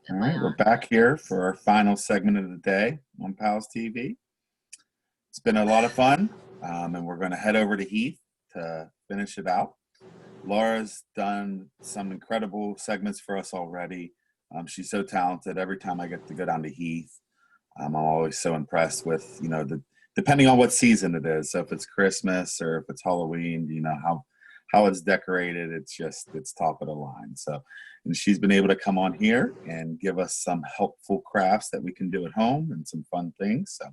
All right, we're back here for our final segment of the day on PALS TV. It's been a lot of fun, and we're going to head over to Heath to finish it out. Laura's done some incredible segments for us already. She's so talented. Every time I get to go down to Heath, I'm always so impressed with, depending on what season it is. So if it's Christmas or if it's Halloween, how it's decorated, it's top of the line. So, and she's been able to come on here and give us some helpful crafts that we can do at home and some fun things. So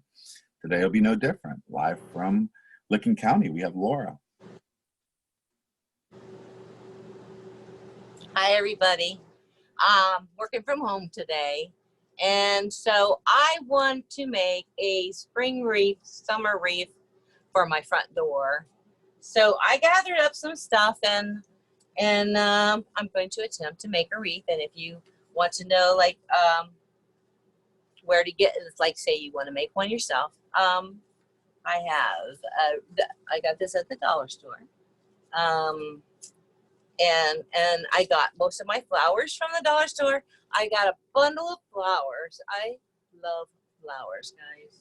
today will be no different. Live from Licking County, we have Laura. Hi, everybody. I'm working from home today. And so I want to make a spring wreath, summer wreath for my front door. So I gathered up some stuff and I'm going to attempt to make a wreath. And if you want to know where to get it, like say you want to make one yourself, I got this at the dollar store. And I got most of my flowers from the dollar store. I got a bundle of flowers. I love flowers, guys.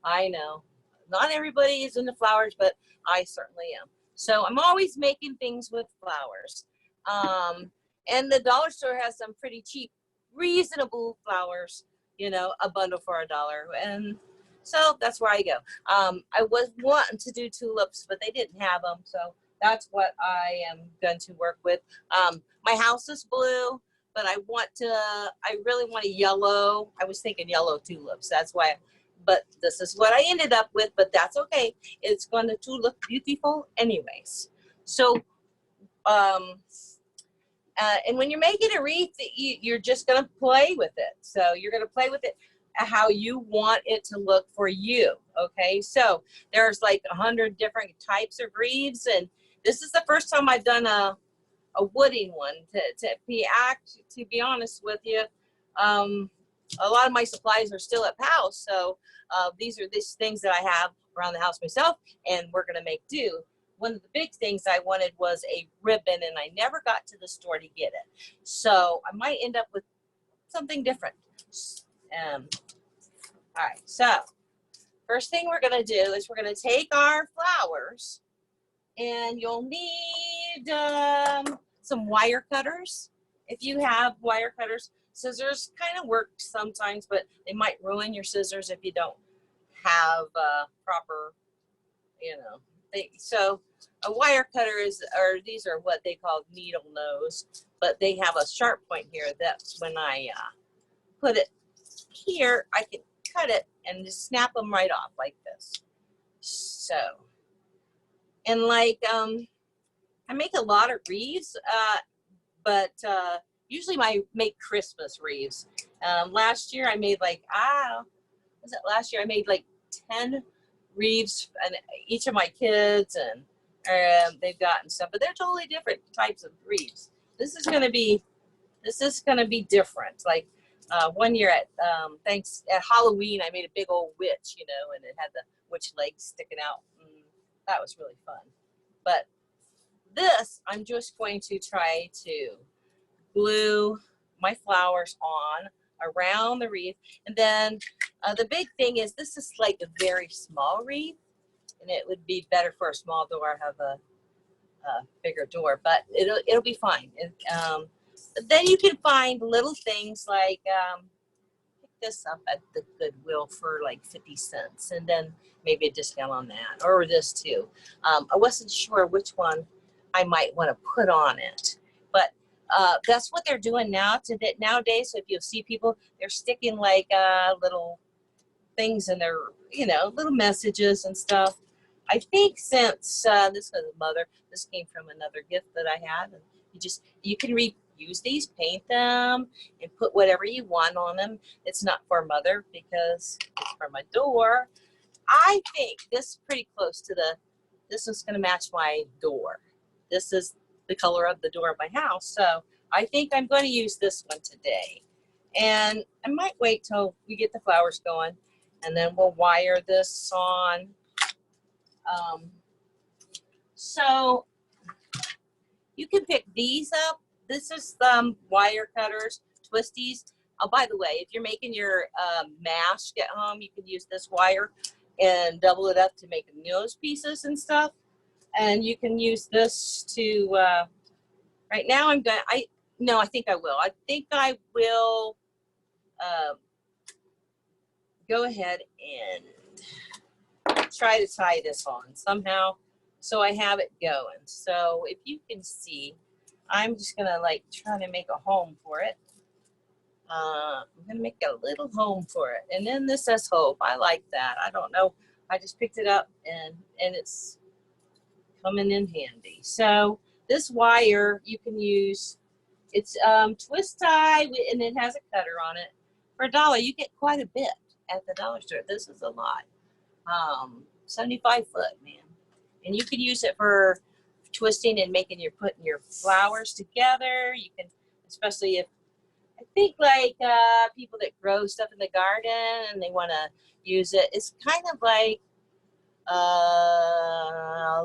I know not everybody is into flowers, but I certainly am. So I'm always making things with flowers. And the dollar store has some pretty cheap, reasonable flowers, a bundle for $1. And so that's where I go. I was wanting to do tulips, but they didn't have them. So that's what I am going to work with. My house is blue, but I really want a yellow. I was thinking yellow tulips. That's why, but this is what I ended up with, but that's okay. It's going to look beautiful anyways. So, and when you're making a wreath, you're just going to play with it. So you're going to play with it how you want it to look for you. Okay. So there's like 100 different types of wreaths, and this is the first time I've done a wooding one. To be honest with you, a lot of my supplies are still at PALS, so these are these things that I have around the house myself, and we're gonna make do. One of the big things I wanted was a ribbon, and I never got to the store to get it, so I might end up with something different. All right, so first thing we're gonna do is we're gonna take our flowers, and you'll need some wire cutters. If you have wire cutters, scissors kind of work sometimes, but they might ruin your scissors if you don't have proper, so a wire cutter these are what they call needle nose, but they have a sharp point here. That's when I put it here, I can cut it and just snap them right off like this. So, and I make a lot of wreaths, but usually I make Christmas wreaths. Last year I made last year I made like 10 wreaths, and each of my kids, and they've gotten some, but they're totally different types of wreaths. This is gonna be different. Like one year at Halloween, I made a big old witch, and it had the witch legs sticking out. That was really fun. But this, I'm just going to try to glue my flowers on around the wreath. And then the big thing is this is like a very small wreath, and it would be better for a small door. I have a bigger door, but it'll be fine. Then you can find little things like pick this up at the Goodwill for like 50 cents, and then maybe a discount on that, or this too. I wasn't sure which one I might want to put on it, but that's what they're doing nowadays. So if you see people, they're sticking like little things in their, little messages and stuff. I think since this was mother, this came from another gift that I had, and you can reuse these, paint them, and put whatever you want on them. It's not for mother because it's for my door. I think this is pretty close to this is going to match my door. This is the color of the door of my house, so I think I'm going to use this one today. And I might wait till we get the flowers going, and then we'll wire this on. So you can pick these up. This is wire cutters, twisties. Oh, by the way, if you're making your mask at home, you can use this wire and double it up to make nose pieces and stuff. And you can use this to, right now I'm going to, no, I think I will. I think I will go ahead and try to tie this on somehow so I have it going. So if you can see, I'm just going to like try to make a home for it. I'm going to make a little home for it. And then this says hope. I like that. I don't know. I just picked it up and it's coming in handy. So this wire you can use, it's twist tie and it has a cutter on it. For $1, you get quite a bit at the dollar store. This is a lot. 75 foot, man. And you can use it for twisting and making putting your flowers together. You can, especially if, I think like people that grow stuff in the garden and they want to use it. It's kind of like,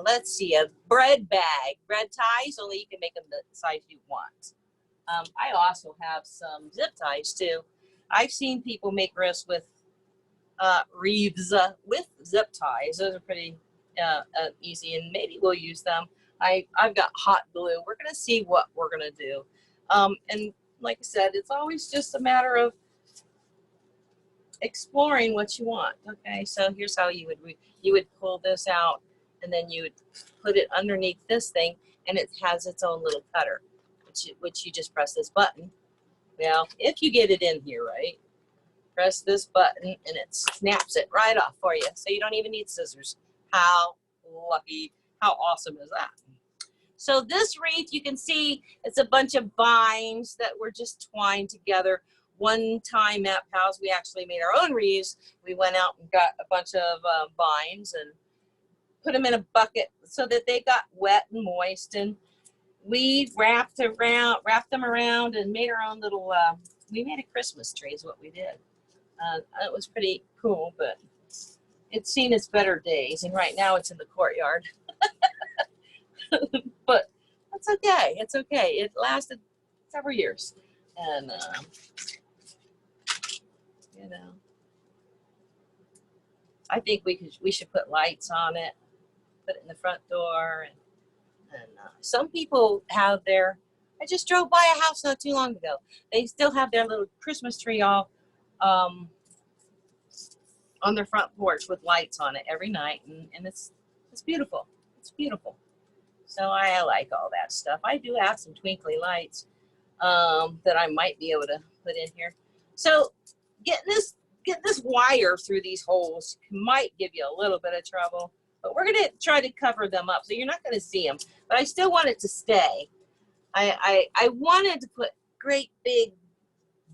let's see, a bread bag, bread ties, only you can make them the size you want. I also have some zip ties too. I've seen people make wreaths with wreaths with zip ties. Those are pretty easy, and maybe we'll use them. I've got hot glue. We're gonna see what we're gonna do. And like I said, it's always just a matter of exploring what you want. Okay, so here's how you would pull this out, and then you would put it underneath this thing, and it has its own little cutter, which you just press this button. Well, if you get it in here right, press this button and it snaps it right off for you, so you don't even need scissors. How lucky, how awesome is that? So this wreath, you can see it's a bunch of vines that were just twined together. One time at PALS, we actually made our own wreaths. We went out and got a bunch of vines and put them in a bucket so that they got wet and moist. And we wrapped them around and made our own little, we made a Christmas tree is what we did. It was pretty cool, but it's seen its better days. And right now it's in the courtyard. But that's okay. It's okay. It lasted several years. And, you know, I think we should put lights on it, put it in the front door. And some people have their, I just drove by a house not too long ago. They still have their little Christmas tree all on their front porch with lights on it every night. And it's beautiful. It's beautiful. So I like all that stuff. I do have some twinkly lights that I might be able to put in here. So getting this wire through these holes might give you a little bit of trouble, but we're gonna try to cover them up so you're not gonna see them. But I still want it to stay. I wanted to put great big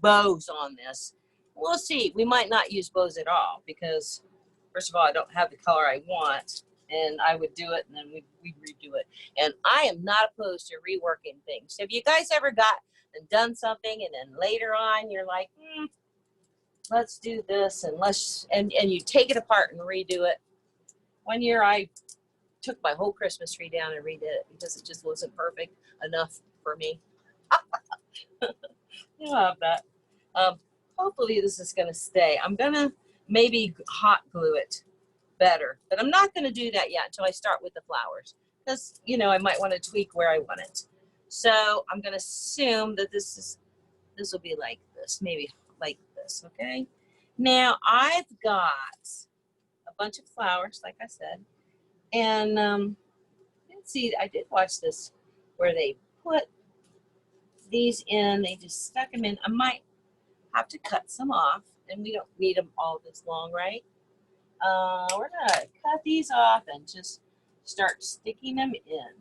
bows on this. We'll see. We might not use bows at all because, first of all, I don't have the color I want. And I would do it, and then we'd redo it. And I am not opposed to reworking things. Have you guys ever got and done something, and then later on you're like, let's do this, and you take it apart and redo it? One year I took my whole Christmas tree down and redid it because it just wasn't perfect enough for me. You'll have that. Hopefully this is going to stay. I'm going to maybe hot glue it better, but I'm not going to do that yet until I start with the flowers, because you know I might want to tweak where I want it. So I'm going to assume that this will be like this, maybe like this. Okay, now I've got a bunch of flowers like I said, and let's see, I did watch this where they put these in, they just stuck them in. I might have to cut some off, and we don't need them all this long, right? We're gonna cut these off and just start sticking them in.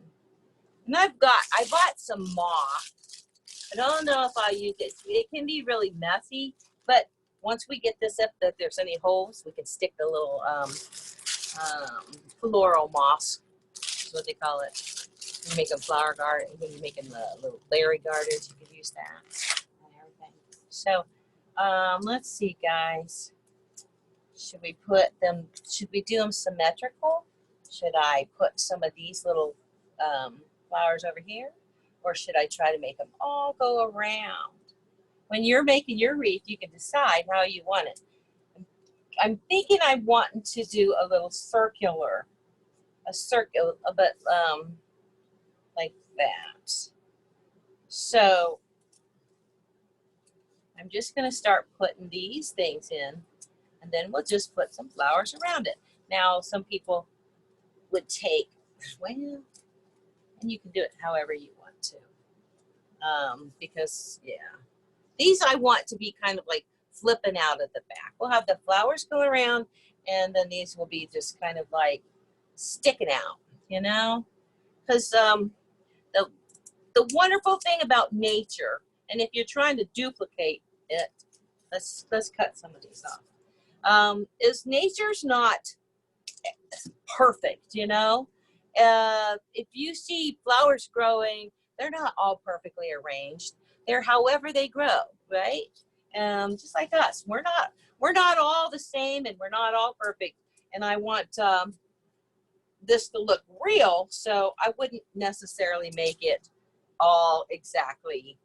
And I bought some moss. I don't know if I'll use it. It can be really messy, but once we get this up, if there's any holes, we can stick the little floral moss, is what they call it. You make them flower garden, when you're making the little berry gardens, you can use that and everything. So let's see, guys. Should we do them symmetrical? Should I put some of these little flowers over here? Or should I try to make them all go around? when you're making your wreath, you can decide how you want it. I'm thinking I'm wanting to do a little circular, but like that. So I'm just going to start putting these things in, and then we'll just put some flowers around it. Now, some people would take, well, and you can do it however you want to. Because, yeah, these I want to be kind of like flipping out at the back. We'll have the flowers go around, and then these will be just kind of like sticking out, you know? Because the wonderful thing about nature, and if you're trying to duplicate it, let's cut some of these off, is nature's not perfect, you know? If you see flowers growing, they're not all perfectly arranged. They're however they grow, right? Just like us, we're not all the same, and we're not all perfect. And I want this to look real, so I wouldn't necessarily make it all exactly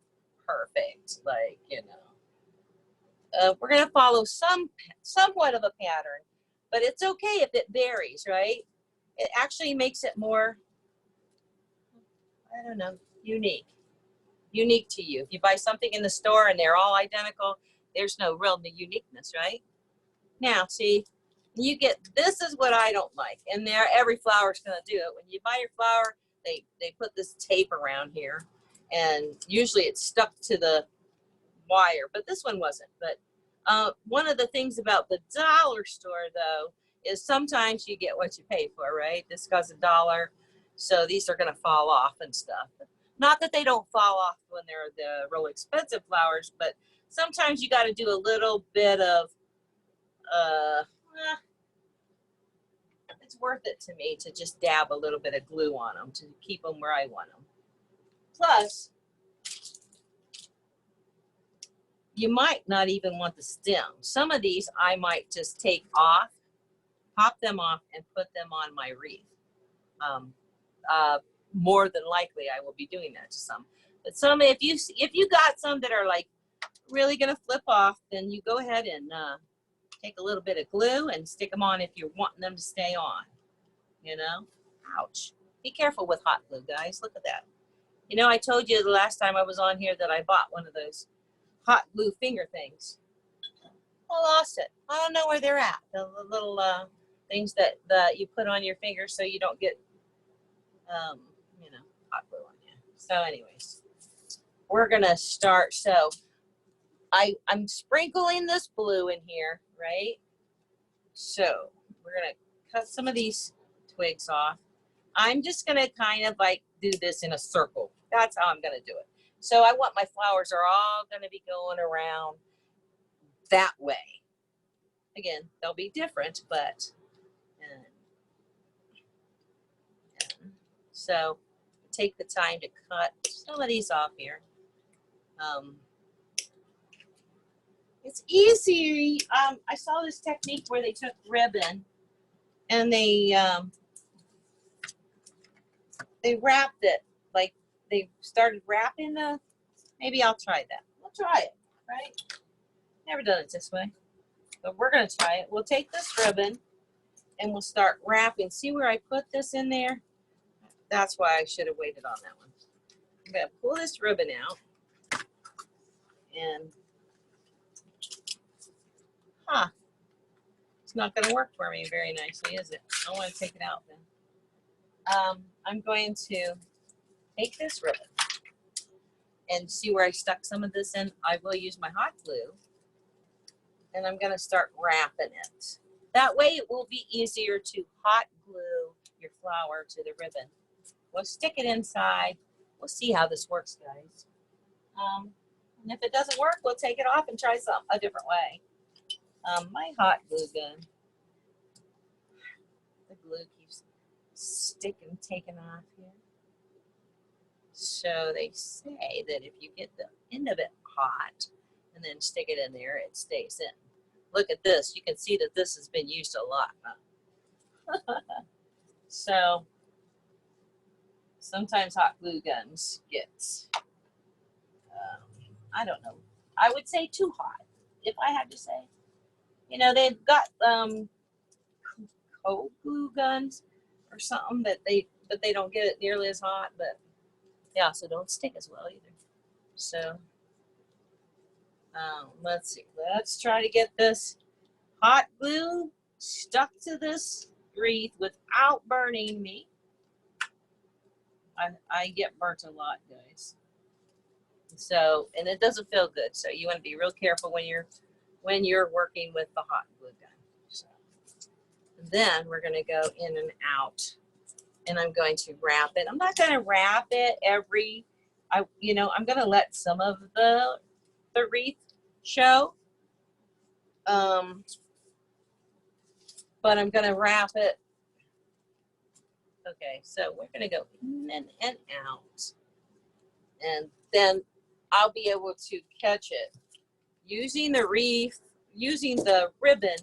perfect, like, you know. We're gonna follow somewhat of a pattern, but it's okay if it varies, right? It actually makes it more, I don't know, unique to you. If you buy something in the store and they're all identical, there's no real uniqueness, right? Now, see, you get, this is what I don't like, and there, every flower's gonna do it. When you buy your flower, they put this tape around here, and usually it's stuck to the wire, but this one wasn't. But one of the things about the dollar store, though, is sometimes you get what you pay for, right? This costs $1, so these are gonna fall off and stuff. Not that they don't fall off when they're the real expensive flowers, but sometimes you got to do a little bit of it's worth it to me to just dab a little bit of glue on them to keep them where I want them. Plus, you might not even want the stem. Some of these I might just take off, pop them off, and put them on my wreath. More than likely, I will be doing that to some. But some, if you got some that are like really gonna flip off, then you go ahead and take a little bit of glue and stick them on if you're wanting them to stay on. You know, ouch! Be careful with hot glue, guys. Look at that. You know, I told you the last time I was on here that I bought one of those hot glue finger things. I lost it. I don't know where they're at. The little things that you put on your fingers so you don't get, you know, hot glue on you. So anyways, we're going to start. So I'm sprinkling this blue in here, right? So we're going to cut some of these twigs off. I'm just going to kind of like do this in a circle. That's how I'm going to do it. So I want my flowers are all going to be going around that way. Again, they'll be different, but so take the time to cut some of these off here. It's easy. I saw this technique where they took ribbon and they wrapped it, like they started wrapping the, maybe I'll try that. We'll try it, right? Never done it this way, but we're gonna try it. We'll take this ribbon and we'll start wrapping. See where I put this in there? That's why I should have waited on that one. I'm gonna pull this ribbon out and, it's not gonna work for me very nicely, is it? I wanna take it out then. I'm going to take this ribbon and see where I stuck some of this in. I will use my hot glue and I'm gonna start wrapping it. That way it will be easier to hot glue your flower to the ribbon. We'll stick it inside. We'll see how this works, guys. And if it doesn't work, we'll take it off and try a different way. My hot glue gun, the glue keeps taking off here. So they say that if you get the end of it hot and then stick it in there, it stays in. Look at this. You can see that this has been used a lot. Huh? So sometimes hot glue guns get, I don't know, I would say too hot, if I had to say. You know, they've got cold glue guns or something but they don't get it nearly as hot, but yeah, so don't stick as well either. So let's see. Let's try to get this hot glue stuck to this wreath without burning me. I get burnt a lot, guys. So, and it doesn't feel good. So you want to be real careful when you're working with the hot glue gun. So then we're going to go in and out, and I'm going to wrap it. I'm not going to wrap it I'm going to let some of the wreath show. But I'm going to wrap it. Okay, so we're going to go in and out. And then I'll be able to catch it using the wreath, using the ribbon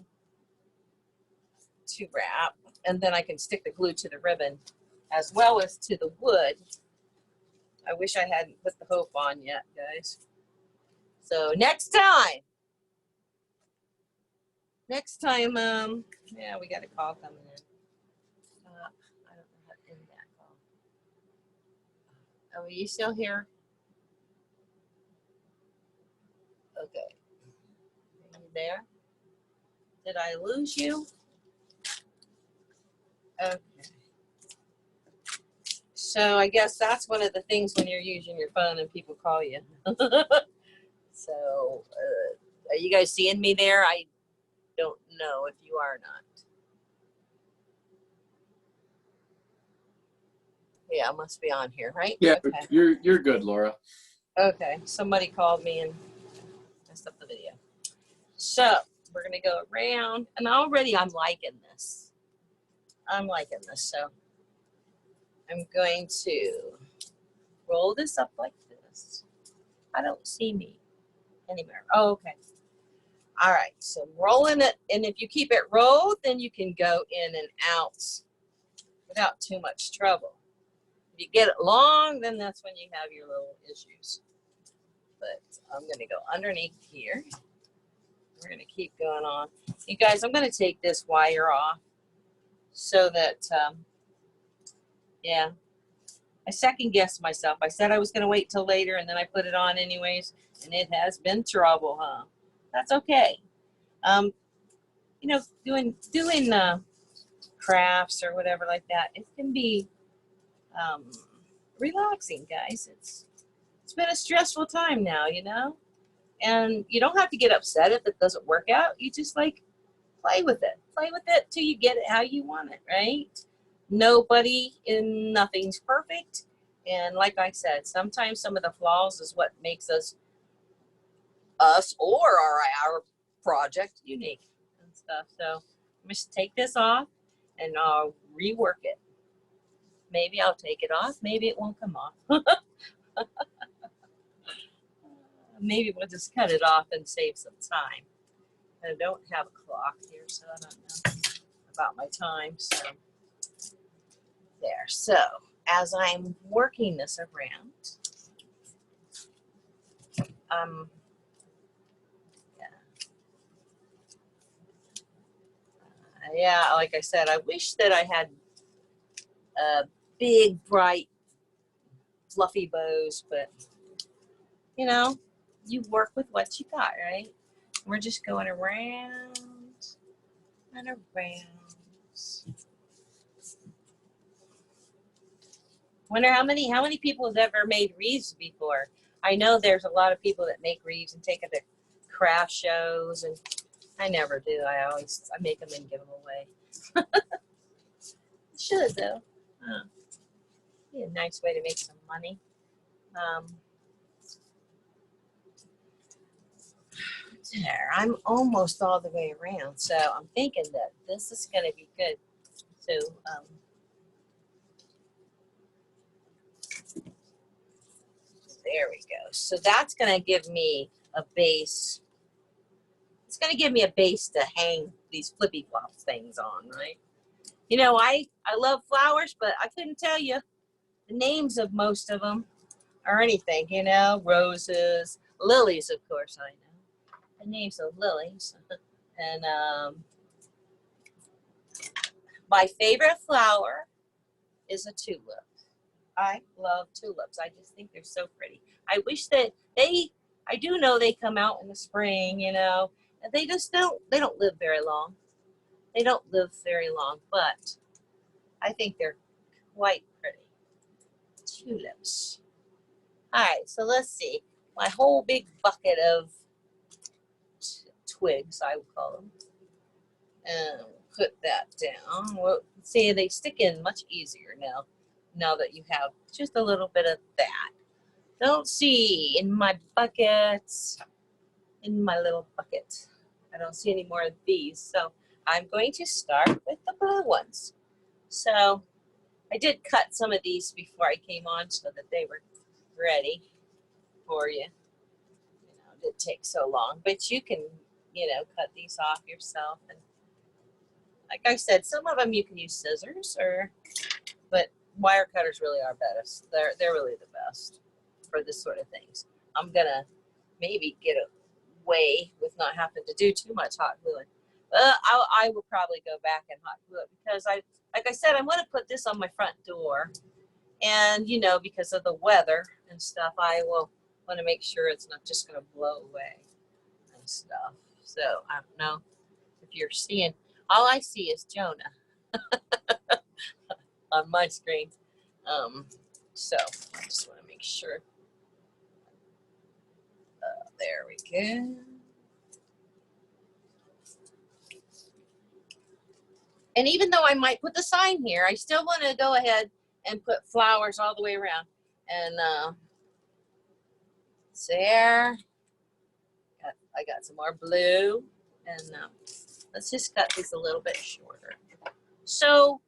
to wrap. And then I can stick the glue to the ribbon as well as to the wood. I wish I hadn't put the hope on yet, guys. So next time, yeah, we got a call coming in. I don't know how to end that call. Oh, are you still here? Okay. Are you there? Did I lose you? Okay. So I guess that's one of the things when you're using your phone and people call you. So are you guys seeing me there? I don't know if you are or not. Yeah, I must be on here, right? Yeah, okay. you're good, Laura. Okay, somebody called me and messed up the video. So we're gonna go around, and already I'm liking this. So I'm going to roll this up like this. I don't see me anywhere. Oh, okay. All right, so I'm rolling it, and if you keep it rolled, then you can go in and out without too much trouble. If you get it long, then that's when you have your little issues. But I'm going to go underneath here. We're going to keep going on. You guys, I'm going to take this wire off so that, yeah, I second guessed myself. I said I was going to wait till later, and then I put it on anyways, and it has been trouble, huh? That's okay. You know, doing crafts or whatever like that, it can be relaxing, guys. It's been a stressful time now, you know, and you don't have to get upset if it doesn't work out. You just like play with it till you get it how you want it, right? Nothing's perfect, and like I said, sometimes some of the flaws is what makes us or our project unique and stuff. So I'm just take this off and I'll rework it. Maybe I'll take it off, maybe it won't come off. Maybe we'll just cut it off and save some time. I don't have a clock here, so I don't know about my time. So there. So as I'm working this around, yeah, like I said, I wish that I had big, bright, fluffy bows, but you know, you work with what you got, right? We're just going around and around. Wonder how many people have ever made wreaths before. I know there's a lot of people that make wreaths and take them to craft shows, and I never do. I make them and give them away. Should though. Be a nice way to make some money. There, I'm almost all the way around, so I'm thinking that this is going to be good. So, there we go. So that's going to give me a base. It's going to give me a base to hang these flippy flop things on, right? You know, I love flowers, but I couldn't tell you the names of most of them or anything, you know, roses, Lilies, of course, I know. The names of lilies. And my favorite flower is a tulip. I love tulips. I just think they're so pretty. I wish that I do know they come out in the spring, you know, and they don't live very long. They don't live very long, but I think they're quite pretty. Tulips. All right, so let's see. My whole big bucket of twigs, I would call them. And put that down. Well, see, they stick in much easier now that you have just a little bit of that. Don't see in my buckets, in my little bucket. I don't see any more of these, so I'm going to start with the blue ones. So I did cut some of these before I came on so that they were ready for you. You know, it did take so long, but you can, you know, cut these off yourself. And like I said, some of them you can use scissors, but wire cutters really are best. They're really the best for this sort of things. I'm gonna maybe get away with not having to do too much hot gluing. I will probably go back and hot glue it because like I said, I'm gonna put this on my front door, and you know, because of the weather and stuff, I will want to make sure it's not just gonna blow away and stuff. So I don't know if you're seeing. All I see is Jonah on my screen. So I just want to make sure. There we go. And even though I might put the sign here, I still want to go ahead and put flowers all the way around. And there, I got some more blue. And let's just cut these a little bit shorter. So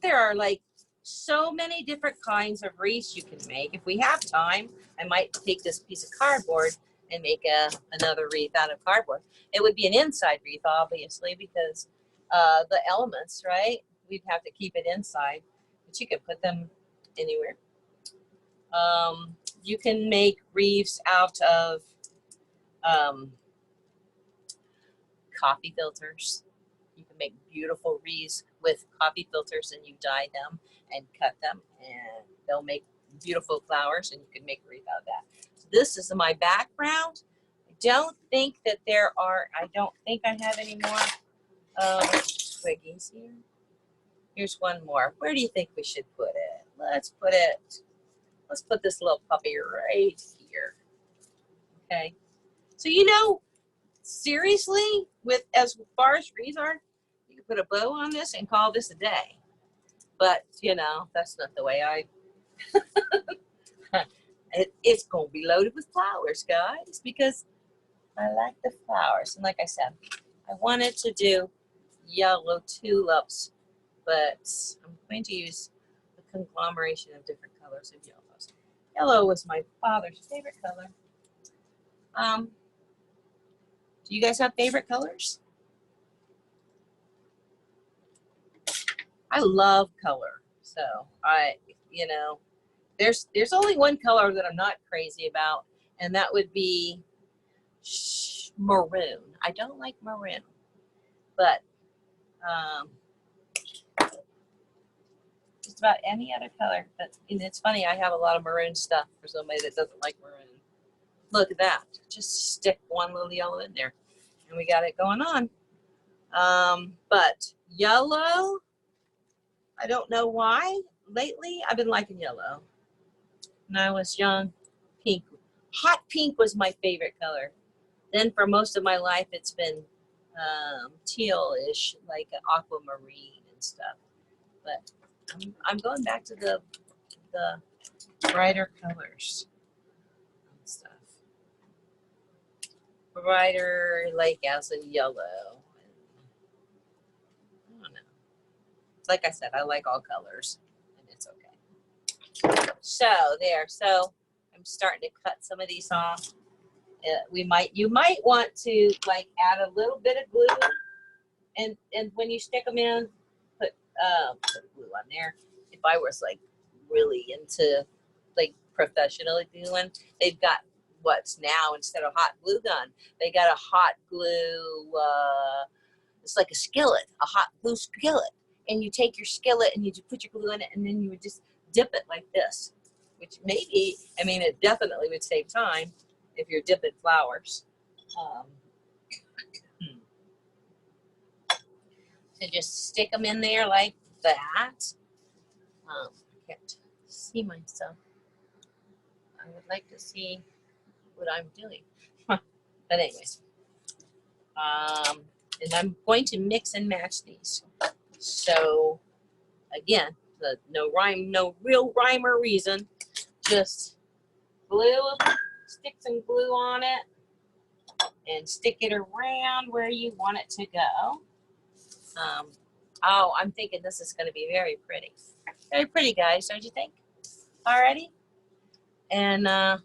there are like so many different kinds of wreaths you can make. If we have time, I might take this piece of cardboard and make another wreath out of cardboard. It would be an inside wreath, obviously, because the elements, right? We'd have to keep it inside, but you could put them anywhere. You can make wreaths out of coffee filters. You can make beautiful wreaths with coffee filters, and you dye them and cut them, and they'll make beautiful flowers, and you can make a wreath out of that. So this is my background. I don't think I have any more twiggies here. Here's one more. Where do you think we should put it? Let's put this little puppy right here. Okay. So, you know, seriously, with as far as wreaths are, you can put a bow on this and call this a day. But, you know, that's not the way it's going to be loaded with flowers, guys, because I like the flowers. And like I said, I wanted to do yellow tulips, but I'm going to use a conglomeration of different colors of yellows. Yellow was my father's favorite color. Do you guys have favorite colors? I love color. So you know, there's only one color that I'm not crazy about, and that would be maroon. I don't like maroon, but just about any other color. But and it's funny, I have a lot of maroon stuff for somebody that doesn't like maroon. Look at that. Just stick one little yellow in there, and we got it going on. But yellow, I don't know why. Lately, I've been liking yellow. When I was young, pink. Hot pink was my favorite color. Then for most of my life, it's been teal-ish, like aquamarine and stuff. But I'm going back to the brighter colors and stuff. Brighter, like as in yellow. I don't know. Like I said, I like all colors, and it's okay. So there. So I'm starting to cut some of these off. You might want to like add a little bit of glue, and when you stick them in, put glue on there. If I was like really into like professionally doing. They've got what's now, instead of hot glue gun, they got a hot glue, it's like a skillet, a hot glue skillet. And you take your skillet and you just put your glue in it, and then you would just dip it like this, which maybe, I mean, it definitely would save time if you're dipping flowers. To just stick them in there like that. I can't see myself. I would like to see what I'm doing. But anyways, and I'm going to mix and match these. So again, no rhyme, no real rhyme or reason. Just glue, stick some glue on it, and stick it around where you want it to go. Oh, I'm thinking this is going to be very pretty. Very pretty, guys, don't you think? Alrighty. And I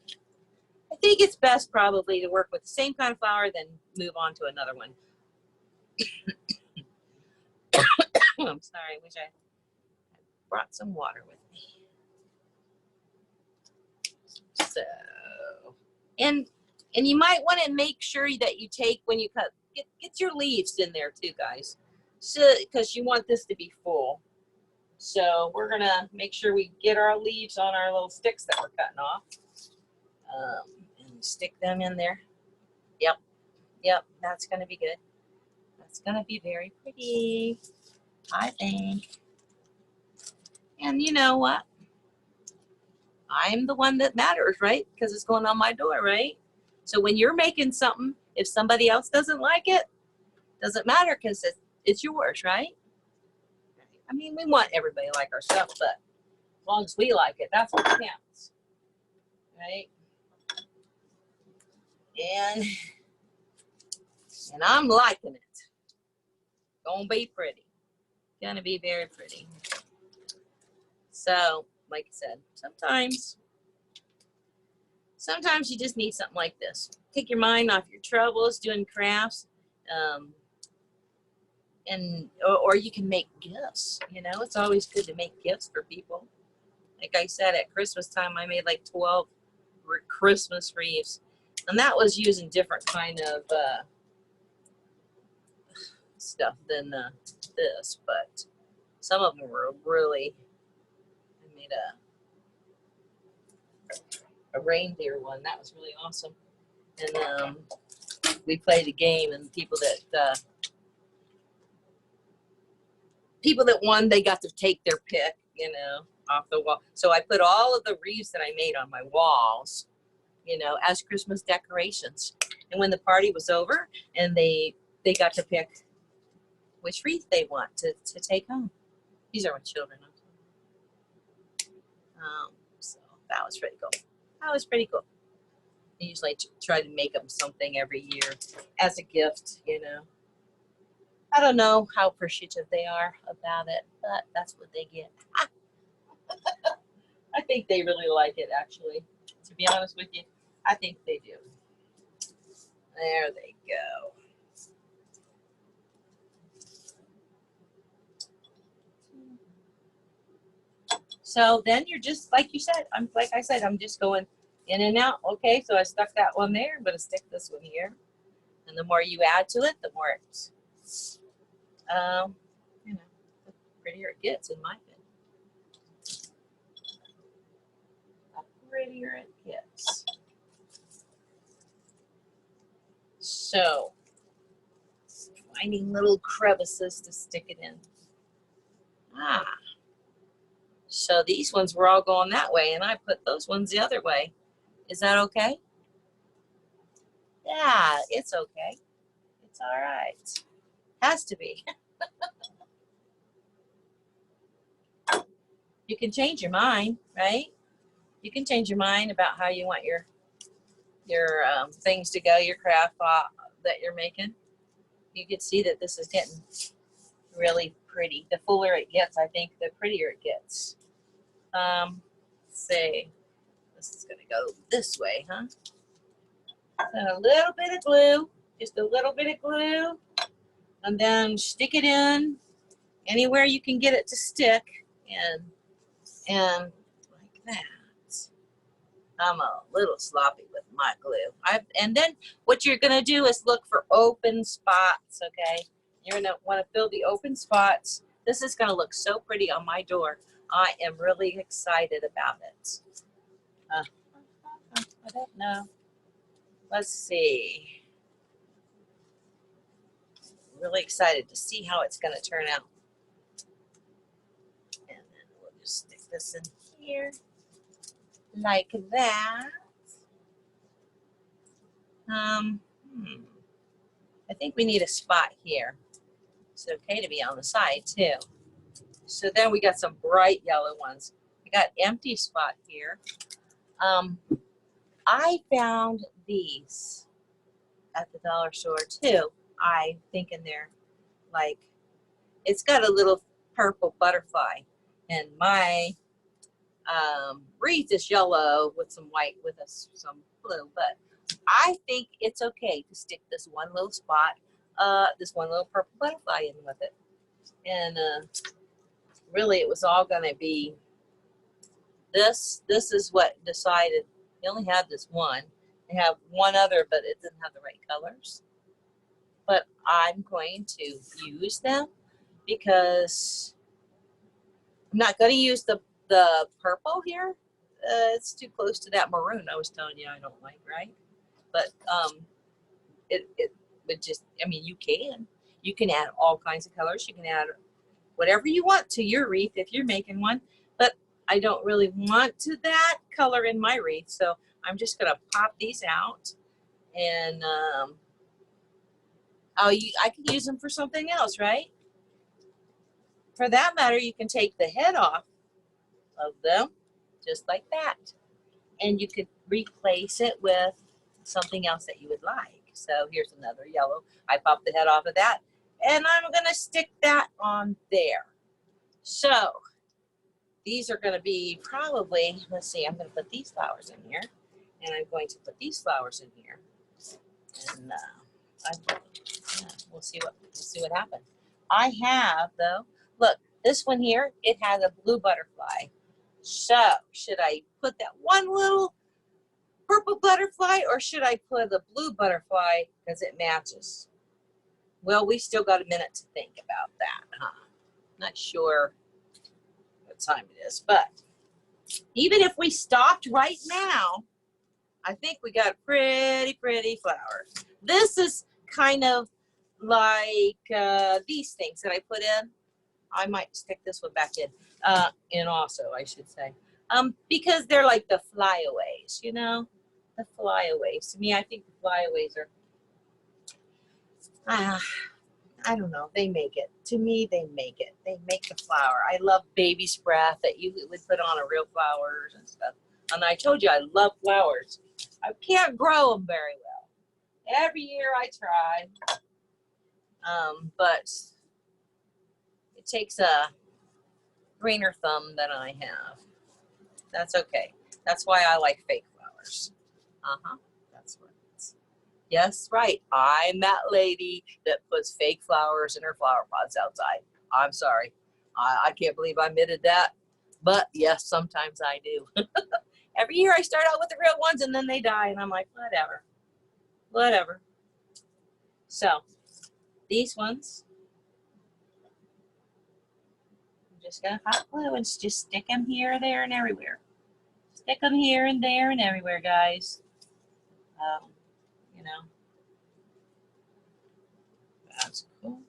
think it's best probably to work with the same kind of flower, then move on to another one. I'm sorry, I wish I brought some water with me. So, and you might want to make sure that you take, when you cut, get your leaves in there too, guys. So, because you want this to be full. So we're gonna make sure we get our leaves on our little sticks that we're cutting off, and stick them in there. Yep, that's gonna be good. That's gonna be very pretty, I think. And you know what? I'm the one that matters, right? Because it's going on my door, right? So when you're making something, if somebody else doesn't like it, doesn't matter, because it's yours, right? I mean, we want everybody to like our stuff, but as long as we like it, that's what counts, right? And I'm liking it. Gonna be pretty. Gonna be very pretty. So, like I said, sometimes you just need something like this. Take your mind off your troubles doing crafts, or you can make gifts. You know, it's always good to make gifts for people. Like I said, at Christmas time, I made like 12 Christmas wreaths, and that was using different kind of stuff than this, but some of them were really. I made a reindeer one that was really awesome, and we played a game, and people that won, they got to take their pick, you know, off the wall. So I put all of the wreaths that I made on my walls, you know, as Christmas decorations. And when the party was over, and they got to pick which wreath they want to take home. These are my children. So that was pretty cool. That was pretty cool. I usually try to make them something every year as a gift, you know. I don't know how appreciative they are about it, but that's what they get. I think they really like it, actually. To be honest with you, I think they do. There they go. So then you're just, like you said, like I said, I'm just going in and out. Okay, so I stuck that one there. I'm going to stick this one here. And the more you add to it, the more it's, you know, the prettier it gets, in my opinion. The prettier it gets. So, finding little crevices to stick it in. So these ones were all going that way, and I put those ones the other way. Is that okay? Yeah, it's okay. It's all right. Has to be. You can change your mind, right? You can change your mind about how you want your things to go, your craft that you're making. You can see that this is getting really pretty. The fuller it gets, I think, the prettier it gets. Say, this is going to go this way, huh? And a little bit of glue, just a little bit of glue, and then stick it in anywhere you can get it to stick, and like that. I'm a little sloppy with my glue. And then what you're gonna do is look for open spots, okay? You're gonna wanna fill the open spots. This is gonna look so pretty on my door. I am really excited about it. I don't know. Let's see. Really excited to see how it's gonna turn out. And then we'll just stick this in here like that. I think we need a spot here. It's okay to be on the side too. So then we got some bright yellow ones. We got empty spot here. I found these at the dollar store too. I think in there, like, it's got a little purple butterfly, and my wreath is yellow with some white with some blue, but I think it's okay to stick this one little spot, this one little purple butterfly in with it. And really it was all gonna be this. This is what decided. They only had this one. They have one other, but it didn't have the right colors. But I'm going to use them because I'm not going to use the purple here. It's too close to that maroon I was telling you I don't like, right? But it would just, I mean, you can add all kinds of colors. You can add whatever you want to your wreath if you're making one. But I don't really want that color in my wreath, so I'm just going to pop these out, and I can use them for something else, right? For that matter, you can take the head off of them, just like that, and you could replace it with something else that you would like. So here's another yellow. I popped the head off of that, and I'm going to stick that on there. So these are going to be probably, let's see, I'm going to put these flowers in here, and I'm going to put these flowers in here, and we'll see what happens. I have, though, look, this one here, it has a blue butterfly. So should I put that one little purple butterfly, or should I put the blue butterfly because it matches? Well, we still got a minute to think about that, huh? Not sure what time it is, but even if we stopped right now, I think we got a pretty flower. This is kind of like these things that I put in. I might stick this one back in also, I should say, because they're like the flyaways, you know, the flyaways. To me, I think the flyaways are, I don't know, they make it. To me, they make it. They make the flower. I love baby's breath that you would put on a real flowers and stuff. And I told you I love flowers. I can't grow them very well. Every year I try, but it takes a greener thumb than I have. That's okay. That's why I like fake flowers. That's what it's. Yes, right. I'm that lady that puts fake flowers in her flower pots outside. I'm sorry. I can't believe I admitted that. But yes, sometimes I do. Every year I start out with the real ones and then they die and I'm like, whatever. Whatever. So, these ones, I'm just going to hot glue and just stick them here, there, and everywhere. Stick them here and there and everywhere, guys. You know, that's cool.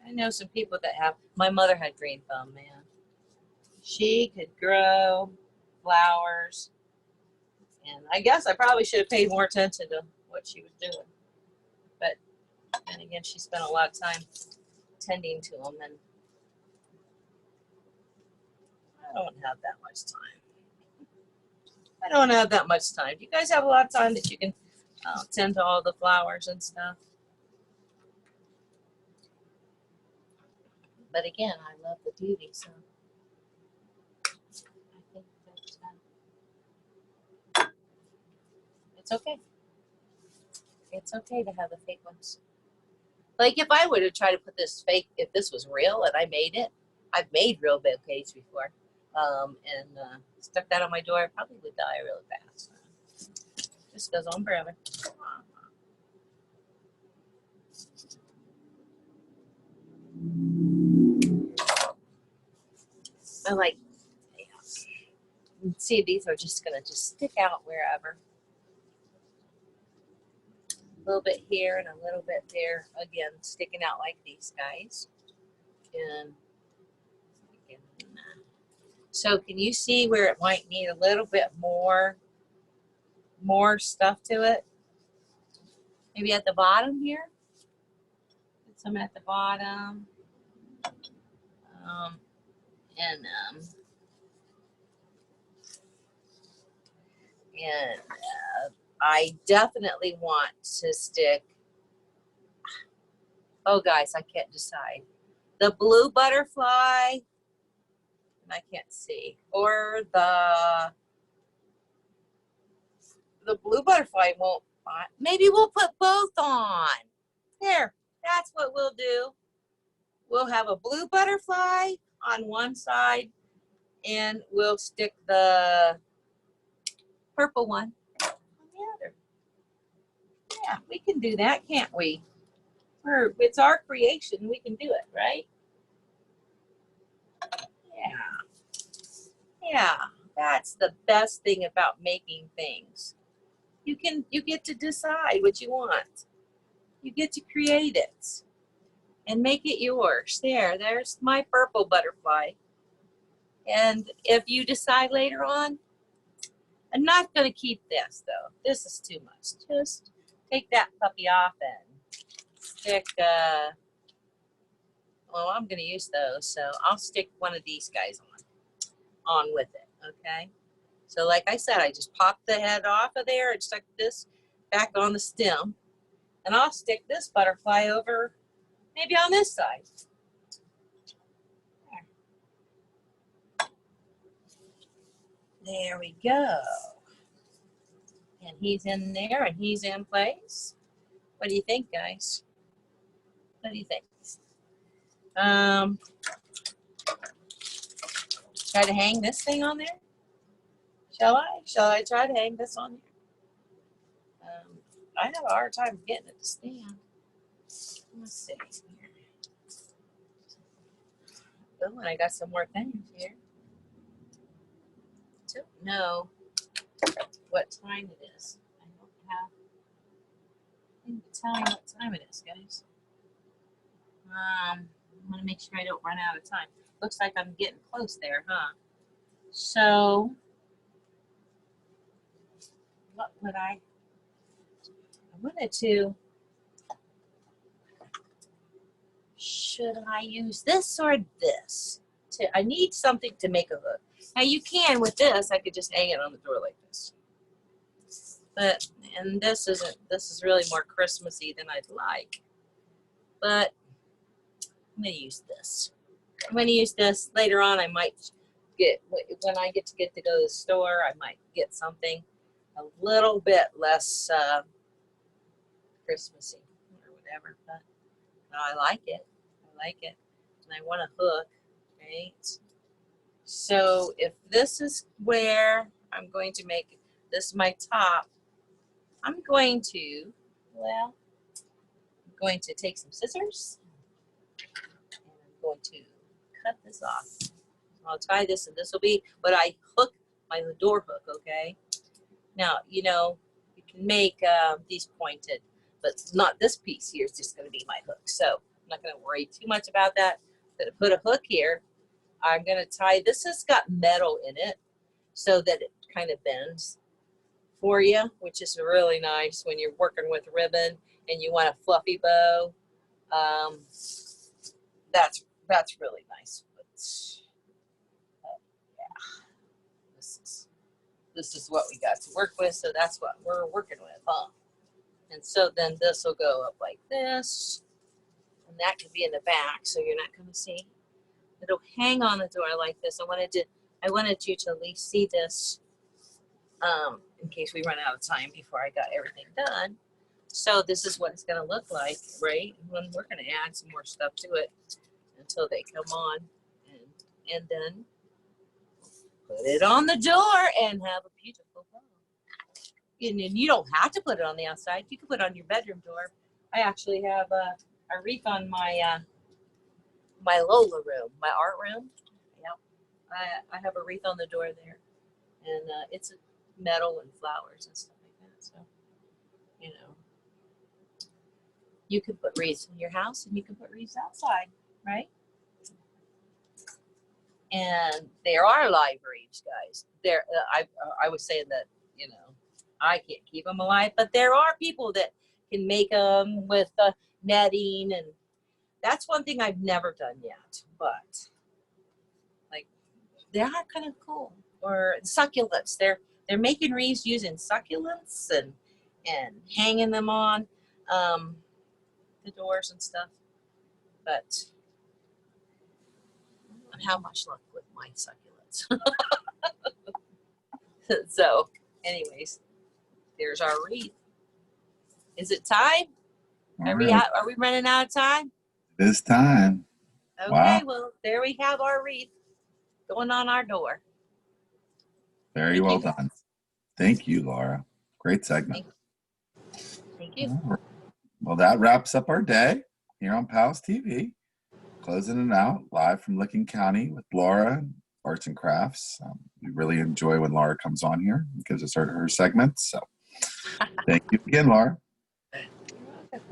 I know some people that have, my mother had green thumb, man. She could grow flowers, and I guess I probably should have paid more attention to what she was doing. But then again, she spent a lot of time tending to them, and I don't have that much time. I don't have that much time. Do you guys have a lot of time that you can tend to all the flowers and stuff? But again, I love the beauty, so I think that it's okay. It's okay to have the fake ones. Like if I were to try to put this fake, if this was real and I made it, I've made real bouquets before, and stuck that on my door, I probably would die really fast. This goes on forever. I like, see, these are just gonna just stick out wherever. A little bit here and a little bit there. Again, sticking out like these guys. And so can you see where it might need a little bit more stuff to it? Maybe at the bottom here. Put some at the bottom. And I definitely want to stick, oh guys, I can't decide. The blue butterfly, and I can't see, or the blue butterfly won't, maybe we'll put both on. There, that's what we'll do. We'll have a blue butterfly on one side and we'll stick the purple one on the other. Yeah, we can do that, can't we? It's our creation, we can do it, right? Yeah, that's the best thing about making things. You get to decide what you want. You get to create it and make it yours. There's my purple butterfly. And if you decide later on, I'm not going to keep this though. This is too much. Just take that puppy off and stick, well, I'm going to use those. So I'll stick one of these guys on with it. Okay. So like I said, I just popped the head off of there and stuck this back on the stem. And I'll stick this butterfly over maybe on this side. There we go. And he's in there and he's in place. What do you think, guys? What do you think? Try to hang this thing on there? Shall I? Shall I try to hang this on there? I have a hard time getting it to stand. Let's see here. Oh, and I got some more things here. Don't know what time it is. I don't have anything to tell me what time it is, guys. I'm gonna make sure I don't run out of time. Looks like I'm getting close there, huh? So, what would I wanted to, should I use this or this? I need something to make a hook. Now you can with this, I could just hang it on the door like this. But, and this is really more Christmassy than I'd like. But I'm gonna use this. I'm gonna use this later on. I might get, when I get to go to the store, I might get something a little bit less Christmassy or whatever, but I like it. I like it. And I want a hook, right? So if this is where I'm going to make this my top, I'm going to, well, I'm going to take some scissors and I'm going to cut this off. I'll tie this, and this will be what I hook my door hook, okay? Now, you know, you can make these pointed, but not this piece here is just going to be my hook. So I'm not going to worry too much about that. I'm going to put a hook here. I'm going to tie, this has got metal in it so that it kind of bends for you, which is really nice when you're working with ribbon and you want a fluffy bow. That's really nice. But, yeah, this is what we got to work with, so that's what we're working with, huh? And so then this will go up like this, and that can be in the back, so you're not going to see. It'll hang on the door like this. I wanted you to at least see this, in case we run out of time before I got everything done. So this is what it's going to look like, right? When we're going to add some more stuff to it until they come on, and then put it on the door and have a beautiful bow. And you don't have to put it on the outside. You can put it on your bedroom door. I actually have a wreath on my my Lola room, my art room. Yep, I have a wreath on the door there, and it's metal and flowers and stuff like that. So, you know, you can put wreaths in your house, and you can put wreaths outside, right? And there are live wreaths, guys. There, I was saying that, you know, I can't keep them alive, but there are people that can make them with netting, and that's one thing I've never done yet. But like, they are kind of cool. Or succulents. They're making wreaths using succulents and hanging them on the doors and stuff. But I don't have much luck with my succulents. So, anyways, there's our wreath. Is it time? All Are right. we running out of time? It is time. Okay, Wow. well, there we have our wreath going on our door. Very well done. Thank you, Laura. Great segment. Thank you. All right. Well, that wraps up our day here on PALS TV. Closing it out live from Licking County with Laura, Arts and Crafts. We really enjoy when Laura comes on here and gives us her segments. So thank you again, Laura.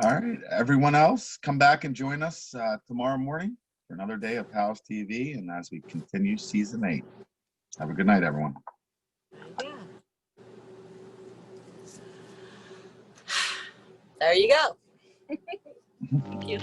All right, everyone else, come back and join us tomorrow morning for another day of PALS TV and as we continue season 8. Have a good night, everyone. Yeah. There you go. Thank you.